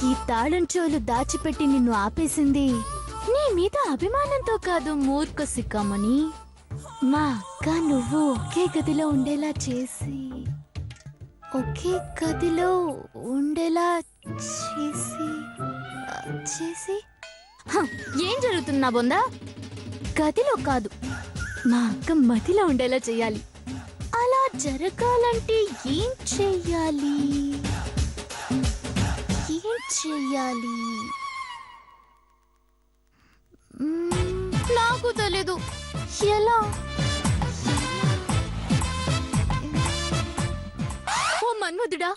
ఈ తాళం చెవులు దాచిపెట్టి నిన్ను ఆపేసింది నీ మీద అభిమానంతో కాదు మూర్ఖ సిక్కమని. మా అక్క నువ్వు ఒకే గదిలో ఉండేలా చేసి ఏం జరుగుతుంది నా బొందా? గదిలో కాదు, మా అక్క మదిలో ఉండేలా చెయ్యాలి. అలా జరగాలంటే ఏం చెయ్యాలి? నాకు తెలీదు. ఎలా? ఓ మన్మధుడా,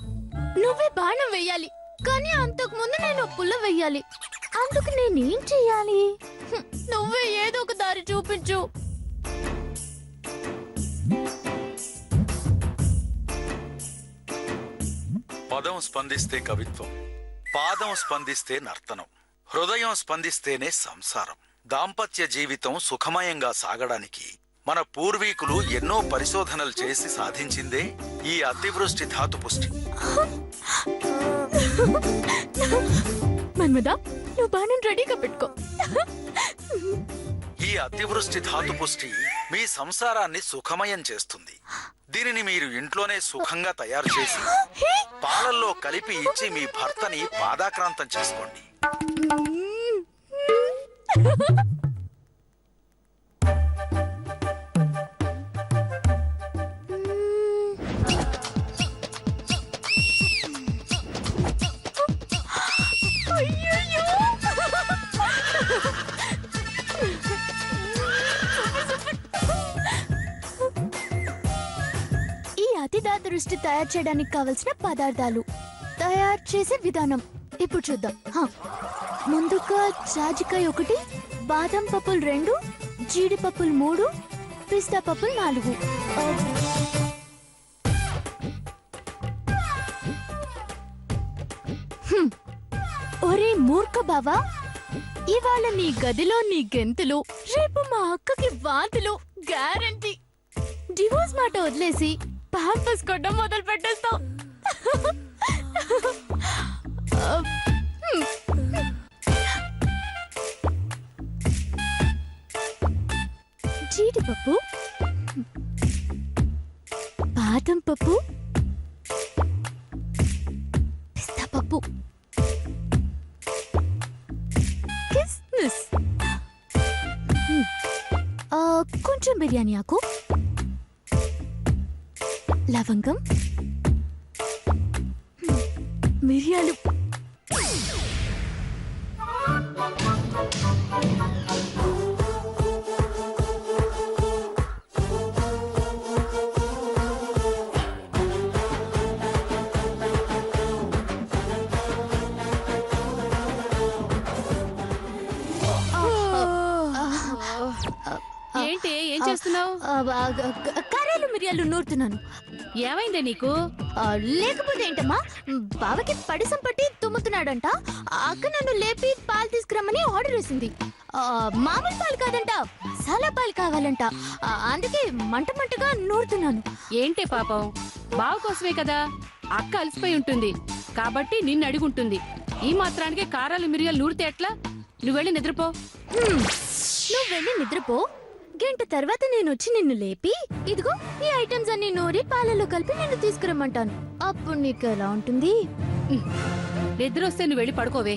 నువ్వే బాణం వెయ్యాలి, కానీ అంతకు ముందు నేను పుల్ల వెయ్యాలి. అందుకు నేనేం చెయ్యాలి? నువ్వే ఏదో ఒక దారి చూపించు. పదం స్పందిస్తే కవిత్వం, పాదం స్పందిస్తే నర్తనం, హృదయం స్పందిస్తేనే సంసారం. దాంపత్య జీవితం సుఖమయంగా సాగడానికి మన పూర్వీకులు ఎన్నో పరిశోధనలు చేసి సాధించిందే ఈ అతివృష్టి ధాతుపుష్టి. మన్మదా, నువ్వు బాణం రెడీగా పెట్టుకో. ఈ అతివృష్టి ధాతుపుష్టి మీ సంసారాన్ని సుఖమయం చేస్తుంది. దీనిని మీరు ఇంట్లోనే సుఖంగా తయారు చేసి పాలల్లో కలిపి ఇచ్చి మీ భర్తని పాదాక్రాంతం చేసుకోండి. దృష్టి తయారు చేయడానికి కావలసిన పదార్థాలు, తయారు చేసే విధానం ఇప్పుడు చూద్దాం. ముందుగా జాజికాయ 1, బాదం పప్పులు 2, జీడిపప్పులు 3, పిస్తా పప్పులు 4. ఒరే మూర్ఖ బావా, ఇవాళ నీ గదిలో నీ గెంతులు, రేపు మా అక్కకి వాంతులు గ్యారంటీ. డివోర్స్ మాట వదిలేసి పాంపస్ కొట్టడం మొదలు పెట్టేస్తాం. జీడిపప్పు, బాదం పప్పు, పిస్తా పప్పు, కిస్మిస్, కొంచెం బిర్యానీ ఆకు, లవంగం, మిరియాలు, ఏంటి ఏం చేస్తున్నావు? కర్రీలు మిరియాలు నూరుతున్నాను. ఏమైందే నీకు? లేకపోతే ఏంటమ్మా, బావకి పడిసం పట్టి తుమ్ముతున్నాడంట. అక్క నన్ను లేపి పాలు తీసుకురమ్మని ఆర్డర్ వేసింది. మామూలు పాలు కాదంట, మసాలా పాలు కావాలంట. అందుకే మంటగా నూరుతున్నాను. ఏంటే పాపం, బావ కోసమే కదా. అక్క అలసిపోయి ఉంటుంది కాబట్టి నిన్ను అడుగుంటుంది. ఈ మాత్రానికి కారాలు మిరియాలు నూరితే ఎట్లా? నువ్వు వెళ్ళి నిద్రపో. నువ్వు వెళ్ళి నిద్రపో. గంట తర్వాత నేను వచ్చి నిన్ను లేపి ఇదిగో ఈ ఐటమ్స్ అన్ని నూరి పాలలో కలిపి నిన్ను తీసుకురమ్మంటాను. అప్పుడు నీకు ఎలా ఉంటుంది? నిద్ర వస్తే నువ్వు వెళ్ళి పడుకోవే.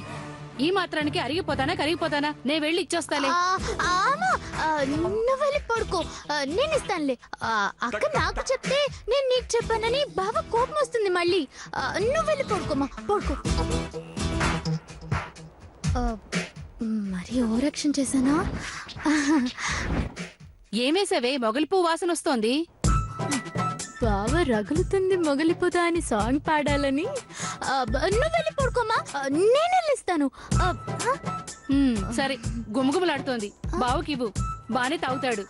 ఈ మాత్రానికి అరిగిపోతానా కరిగిపోతానా? నేను వెళ్ళి ఇచ్చొస్తాలే. నువ్వు వెళ్ళి పడుకో, నేను ఇస్తానులే. అక్క నాకు చెప్తే నేను నీకు చెప్పానని బావ కోపం వస్తుంది మళ్ళీ. నువ్వు వెళ్ళి పడుకోమా, పడుకో. మరి ఓరక్షణ చేశానా? ఏమేసావే? మొగలిపూ వాసన వస్తోంది. బావ రగులుతుంది మొగలిపోతా అని సాంగ్ పాడాలని. నువ్వు వెళ్ళి పడుకోమా, నేను వెళ్ళిస్తాను. సరే, గుమగుమలాడుతోంది. బావకివ్వు, బానే తాగుతాడు.